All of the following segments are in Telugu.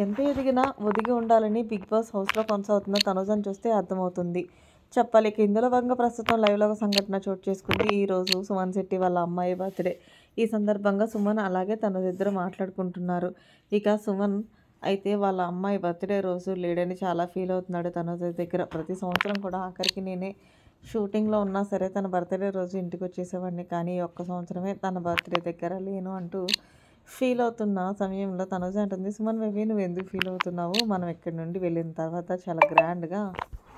ఎంత ఎదిగినా ఒదిగి ఉండాలని బిగ్ బాస్ హౌస్లో కొనసాగుతున్న తనుజను చూస్తే అర్థమవుతుంది చెప్పాలి. ఇక ఇందులో భాగంగా ప్రస్తుతం లైవ్లో ఒక సంఘటన చోటు చేసుకుంది. ఈరోజు సుమన్ శెట్టి వాళ్ళ అమ్మాయి బర్త్డే. ఈ సందర్భంగా సుమన్ అలాగే తనుజిద్దరు మాట్లాడుకుంటున్నారు. ఇక సుమన్ అయితే వాళ్ళ అమ్మాయి బర్త్డే రోజు లేడని చాలా ఫీల్ అవుతున్నాడు తనుజ దగ్గర. ప్రతి సంవత్సరం కూడా ఆఖరికి నేనే షూటింగ్లో ఉన్నా సరే తన బర్త్డే రోజు ఇంటికి వచ్చేసేవాడిని, కానీ ఈ ఒక్క సంవత్సరమే తన బర్త్డే దగ్గర లేను అంటూ ఫీల్ అవుతున్న సమయంలో తనుజ అంటుంది, సుమన్ బేబీ నువ్వు ఎందుకు ఫీల్ అవుతున్నావు, మనం ఇక్కడి నుండి వెళ్ళిన తర్వాత చాలా గ్రాండ్గా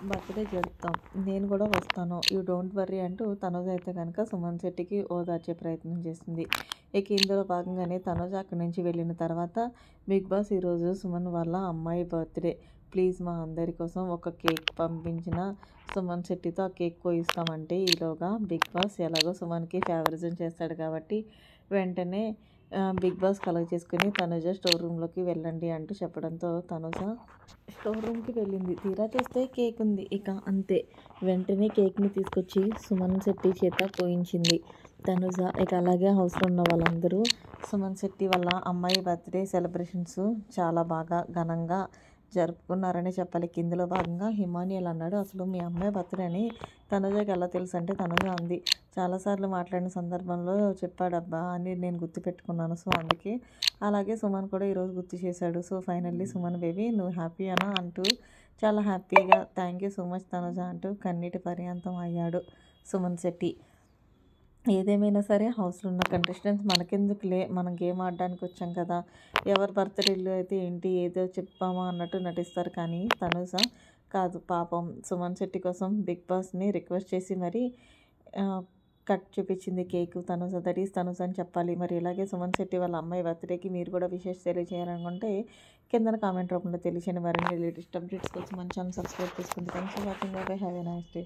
బర్త్డే జరుపుతాం, నేను కూడా వస్తాను, యూ డోంట్ వర్రీ అంటూ తనుజ అయితే కనుక సుమన్ శెట్టికి ఓదార్చే ప్రయత్నం చేసింది. ఇక ఇందులో భాగంగానే తనుజ అక్కడి నుంచి వెళ్ళిన తర్వాత బిగ్ బాస్ ఈరోజు సుమన్ వాళ్ళ అమ్మాయి బర్త్డే, ప్లీజ్ మా అందరి కోసం ఒక కేక్ పంపించిన సుమన్ శెట్టితో ఆ కేక్ కోయిస్తామంటే ఈలోగా బిగ్ బాస్ ఎలాగో సుమన్కి ఫేవరిజం చేస్తాడు కాబట్టి వెంటనే బిగ్ బాస్ కలెక్ట్ చేసుకుని తనుజ స్టోర్ రూమ్లోకి వెళ్ళండి అంటూ చెప్పడంతో తనుజ స్టోర్ రూమ్కి వెళ్ళింది. తీరా చూస్తే కేక్ ఉంది. ఇక అంతే, వెంటనే కేక్ని తీసుకొచ్చి సుమన్ శెట్టి చేత కోయించింది తనుజ. ఇక అలాగే హౌస్లో ఉన్న వాళ్ళందరూ సుమన్ శెట్టి వాళ్ళ అమ్మాయి బర్త్డే సెలబ్రేషన్స్ చాలా బాగా ఘనంగా జరుపుకున్నారని చెప్పాలి. ఇందులో భాగంగా హిమానియల్ అన్నాడు, అసలు మీ అమ్మాయి బర్త్డే అని తనుజకి ఎలా తెలుసు అంటే తనుజ అంది, చాలాసార్లు మాట్లాడిన సందర్భంలో చెప్పాడబ్బా అని నేను గుర్తుపెట్టుకున్నాను, సో అందుకే అలాగే సుమన్ కూడా ఈరోజు గుర్తు చేశాడు, సో ఫైనల్లీ సుమన్ బేబీ నువ్వు హ్యాపీ అనా అంటూ చాలా హ్యాపీగా thank you so much Tanuja అంటూ కన్నీటి పర్యంతం అయ్యాడు సుమన్ శెట్టి. ఏదేమైనా సరే హౌస్లో ఉన్న కంటెస్టెంట్స్ మనకెందుకులే, మనం గేమ్ ఆడడానికి వచ్చాం కదా, ఎవరి బర్త్డేలు అయితే ఏంటి ఏదో చెప్పామా అన్నట్టు నటిస్తారు, కానీ తనుజ కాదు పాపం సుమన్ శెట్టి కోసం బిగ్ బాస్ని రిక్వెస్ట్ చేసి మరి కట్ చూపించింది cake. Tanuja that is Tanuja అని చెప్పాలి. మరి ఇలాగే సుమన్ శెట్టి వాళ్ళ అమ్మాయి బర్త్డేకి మీరు కూడా విషెస్ తెలియజేయాలనుకుంటే కింద కామెంట్ రూపంలో తెలియచేయండి. మరిన్ని లేటెస్ట్ అప్డేట్స్ కోసం మన ఛానల్ సబ్స్క్రైబ్ చేసుకోండి. Thanks for watching. By, have a nice day.